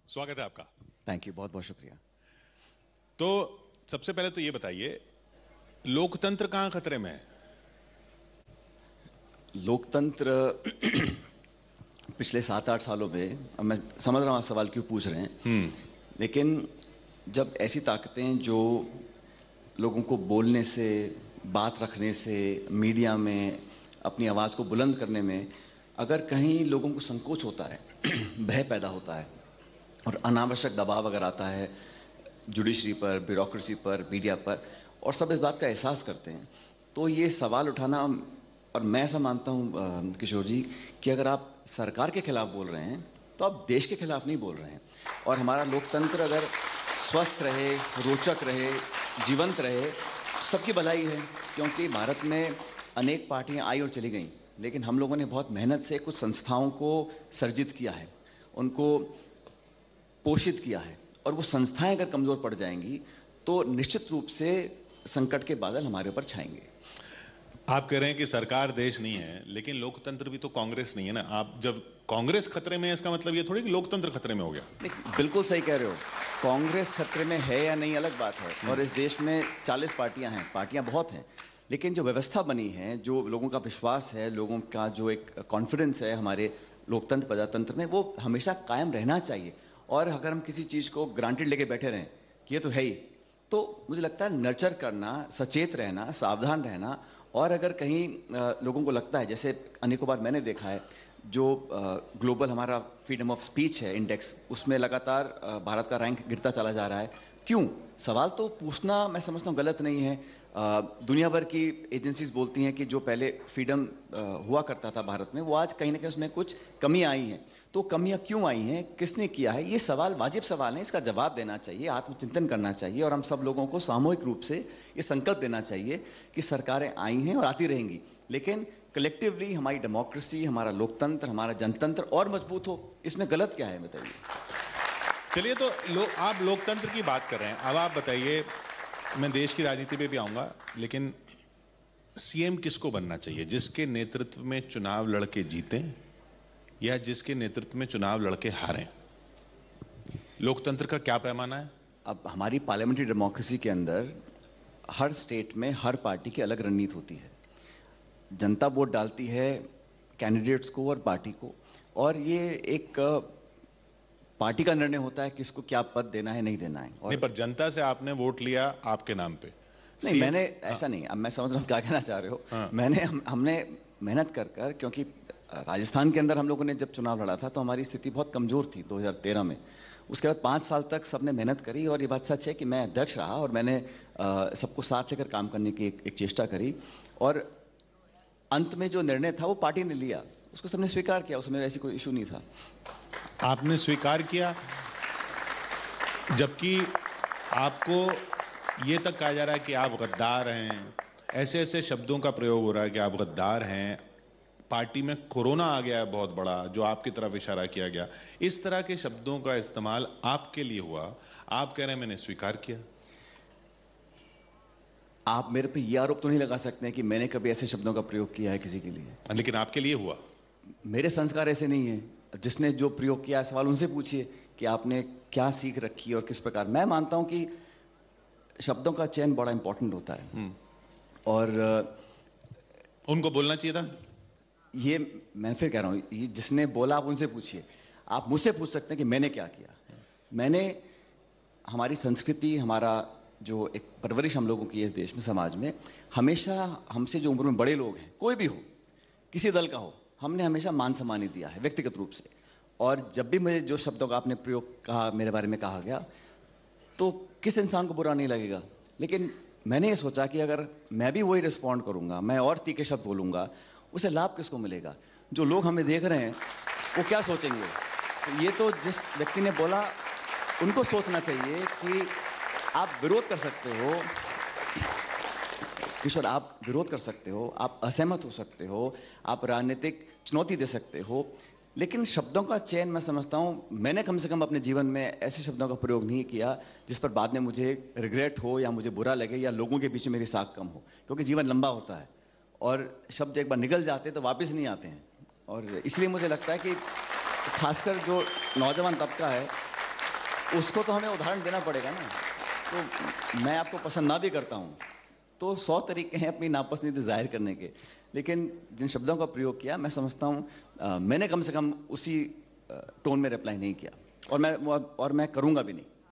स्वागत है आपका। थैंक यू, बहुत बहुत शुक्रिया। तो सबसे पहले तो ये बताइए, लोकतंत्र कहां खतरे में है? लोकतंत्र पिछले 7-8 सालों में, अब मैं समझ रहा हूँ आप सवाल क्यों पूछ रहे हैं, लेकिन जब ऐसी ताकतें जो लोगों को बोलने से, बात रखने से, मीडिया में अपनी आवाज़ को बुलंद करने में अगर कहीं लोगों को संकोच होता है, भय पैदा होता है और अनावश्यक दबाव अगर आता है जुडिशरी पर, ब्यूरोक्रेसी पर, मीडिया पर, और सब इस बात का एहसास करते हैं, तो ये सवाल उठाना, और मैं ऐसा मानता हूँ किशोर जी कि अगर आप सरकार के खिलाफ बोल रहे हैं तो आप देश के खिलाफ नहीं बोल रहे हैं। और हमारा लोकतंत्र अगर स्वस्थ रहे, रोचक रहे, जीवंत रहे, सबकी भलाई है। क्योंकि भारत में अनेक पार्टियां आई और चली गईं, लेकिन हम लोगों ने बहुत मेहनत से कुछ संस्थाओं को सर्जित किया है, उनको पोषित किया है, और वो संस्थाएं अगर कमज़ोर पड़ जाएंगी तो निश्चित रूप से संकट के बादल हमारे ऊपर छाएंगे। आप कह रहे हैं कि सरकार देश नहीं है, लेकिन लोकतंत्र भी तो कांग्रेस नहीं है ना। आप जब कांग्रेस खतरे में है, इसका मतलब ये थोड़ी कि लोकतंत्र खतरे में हो गया। बिल्कुल सही कह रहे हो, कांग्रेस खतरे में है या नहीं अलग बात है। और इस देश में 40 पार्टियां हैं, पार्टियां बहुत हैं, लेकिन जो व्यवस्था बनी है, जो लोगों का विश्वास है, लोगों का जो एक कॉन्फिडेंस है हमारे लोकतंत्र प्रजातंत्र में, वो हमेशा कायम रहना चाहिए। और अगर हम किसी चीज़ को ग्रांटेड लेके बैठे रहें कि ये तो है ही, तो मुझे लगता है नर्चर करना, सचेत रहना, सावधान रहना। और अगर कहीं लोगों को लगता है, जैसे अनेकों बार मैंने देखा है, जो ग्लोबल हमारा फ्रीडम ऑफ स्पीच है इंडेक्स, उसमें लगातार भारत का रैंक गिरता चला जा रहा है। क्यों? सवाल तो पूछना मैं समझता हूँ गलत नहीं है। दुनिया भर की एजेंसीज बोलती हैं कि जो पहले फ्रीडम हुआ करता था भारत में, वो आज कहीं ना कहीं उसमें कुछ कमियां आई हैं। तो कमियां क्यों आई हैं, किसने किया है, ये सवाल वाजिब सवाल है, इसका जवाब देना चाहिए, आत्मचिंतन करना चाहिए। और हम सब लोगों को सामूहिक रूप से ये संकल्प लेना चाहिए कि सरकारें आई हैं और आती रहेंगी, लेकिन कलेक्टिवली हमारी डेमोक्रेसी, हमारा लोकतंत्र, हमारा जनतंत्र और मजबूत हो। इसमें गलत क्या है बताइए? चलिए, तो आप लोकतंत्र की बात कर रहे हैं, अब आप बताइए, मैं देश की राजनीति पे भी आऊंगा, लेकिन सीएम किसको बनना चाहिए? जिसके नेतृत्व में चुनाव लड़के जीतें या जिसके नेतृत्व में चुनाव लड़के हारें? लोकतंत्र का क्या पैमाना है? अब हमारी पार्लियामेंट्री डेमोक्रेसी के अंदर हर स्टेट में हर पार्टी की अलग रणनीति होती है। जनता वोट डालती है कैंडिडेट्स को और पार्टी को, और ये एक पार्टी का निर्णय होता है किसको क्या पद देना है, नहीं देना है। और नहीं, पर जनता से आपने वोट लिया आपके नाम पे। नहीं, मैंने ऐसा नहीं, अब मैं समझ रहा हूँ क्या कहना चाह रहे हो। हमने मेहनत कर, क्योंकि राजस्थान के अंदर हम लोगों ने जब चुनाव लड़ा था तो हमारी स्थिति बहुत कमज़ोर थी 2013 में। उसके बाद 5 साल तक सबने मेहनत करी, और ये बात सच है कि मैं अध्यक्ष रहा और मैंने सबको साथ लेकर काम करने की एक चेष्टा करी, और अंत में जो निर्णय था वो पार्टी ने लिया, उसको सबने स्वीकार किया, उसमें ऐसी कोई इशू नहीं था। आपने स्वीकार किया, जबकि आपको ये तक कहा जा रहा है कि आप गद्दार हैं, ऐसे ऐसे शब्दों का प्रयोग हो रहा है कि आप गद्दार हैं। पार्टी में कोरोना आ गया है बहुत बड़ा, जो आपकी तरफ इशारा किया गया। इस तरह के शब्दों का इस्तेमाल आपके लिए हुआ, आप कह रहे हैं मैंने स्वीकार किया। आप मेरे पे ये आरोप तो नहीं लगा सकते हैं कि मैंने कभी ऐसे शब्दों का प्रयोग किया है किसी के लिए। लेकिन आपके लिए हुआ। मेरे संस्कार ऐसे नहीं है। जिसने जो प्रयोग किया है, सवाल उनसे पूछिए कि आपने क्या सीख रखी है और किस प्रकार। मैं मानता हूं कि शब्दों का चयन बड़ा इंपॉर्टेंट होता है, और उनको बोलना चाहिए था। ये मैं फिर कह रहा हूँ, ये जिसने बोला आप उनसे पूछिए। आप मुझसे पूछ सकते हैं कि मैंने क्या किया। मैंने, हमारी संस्कृति, हमारा जो एक परवरिश हम लोगों की है इस देश में, समाज में, हमेशा हमसे जो उम्र में बड़े लोग हैं, कोई भी हो, किसी दल का हो, हमने हमेशा मान सम्मान ही दिया है व्यक्तिगत रूप से। और जब भी मुझे जो शब्दों का आपने प्रयोग कहा, मेरे बारे में कहा गया, तो किस इंसान को बुरा नहीं लगेगा। लेकिन मैंने ये सोचा कि अगर मैं भी वही रिस्पॉन्ड करूंगा, मैं और तीखे शब्द बोलूंगा, उसे लाभ किसको मिलेगा? जो लोग हमें देख रहे हैं वो क्या सोचेंगे? तो ये तो जिस व्यक्ति ने बोला उनको सोचना चाहिए कि आप विरोध कर सकते हो किशोर, आप विरोध कर सकते हो, आप असहमत हो सकते हो, आप राजनीतिक चुनौती दे सकते हो, लेकिन शब्दों का चयन मैं समझता हूँ, मैंने कम से कम अपने जीवन में ऐसे शब्दों का प्रयोग नहीं किया जिस पर बाद में मुझे रिग्रेट हो या मुझे बुरा लगे या लोगों के बीच में मेरी साख कम हो। क्योंकि जीवन लंबा होता है और शब्द एक बार निकल जाते तो वापस नहीं आते हैं। और इसलिए मुझे लगता है कि खासकर जो नौजवान तबका है उसको तो हमें उदाहरण देना पड़ेगा ना। तो मैं आपको पसंद ना भी करता हूँ तो 100 तरीके हैं अपनी नापसंदीदा जाहिर करने के, लेकिन जिन शब्दों का प्रयोग किया मैं समझता हूँ मैंने कम से कम उसी टोन में रिप्लाई नहीं किया, और मैं करूँगा भी नहीं।